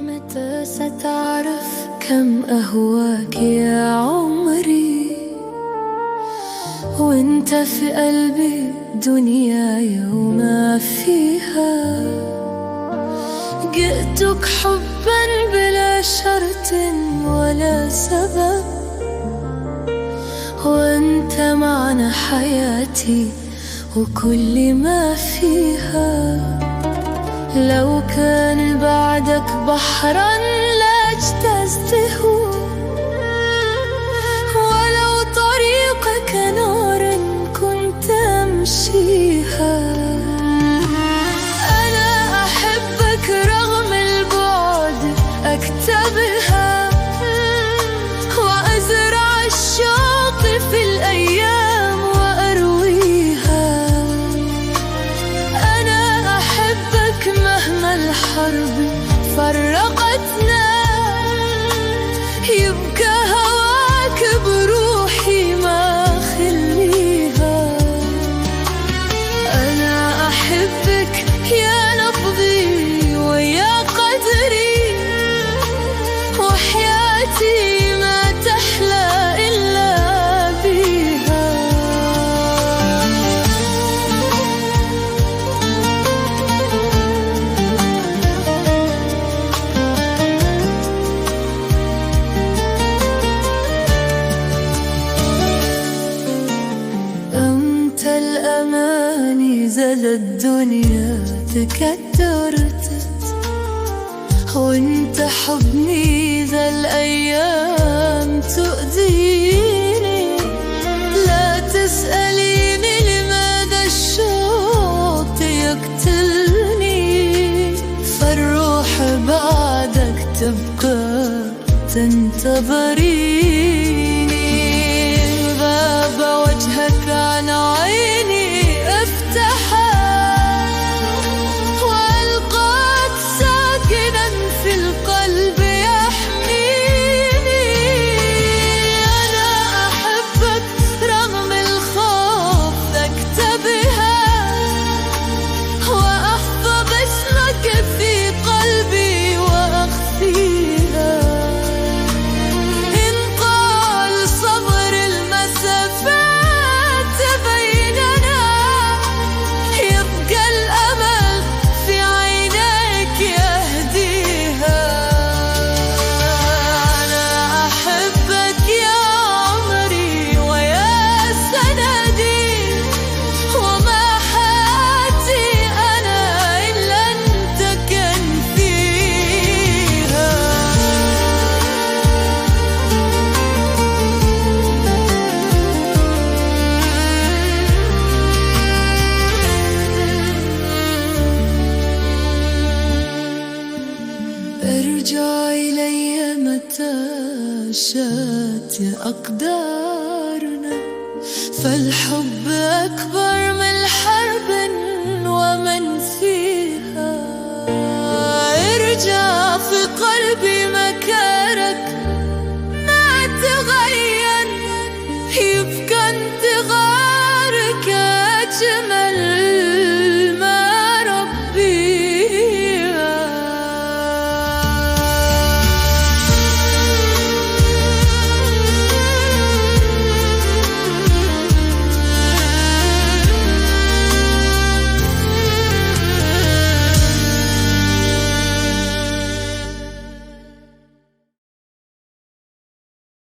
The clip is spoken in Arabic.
متى ستعرف كم أهواك يا عمري، وانت في قلبي دنياي وما فيها. جئتك حبا بلا شرط ولا سبب، وانت معنى حياتي وكل ما فيها. لو كان بعدك بحرا لاجتزته، ولو طريقك نار كنت أمشيها. أنا أحبك رغم البعد أكتبها، وأزرع الشوق في الأيام وأرويها. أنا أحبك مهما الحرب فرقتنا، يبقى هواك بروحي ما خليها. أنا أحبك يا نبضي ويا قدري، وحياتي ما تحلى إلا بيها. أنت الأماني زاد الدنيا تكدرت، وانت حضني ذا الأيام تؤذيني. لا تسأليني لماذا الشوق يقتلني، فالروح بعدك تبقى تنتظريني. غاب وجهك عن عيني افتحها، وألقاك ساكنا في القلب يحميني. أنا أحبك رغم الخوف أكتبها، وأحفظ اسمك في قلبي وأخفيها. إن طال صبر المسافات بيننا، يبقى الأمل في عينيك يهديها. أنا أحبك يا عمري ويا سندي، وما حياتي أنا إلا أنت كان فيها. ارجع إلي متى شاءت أقدارنا، فالحب أكبر من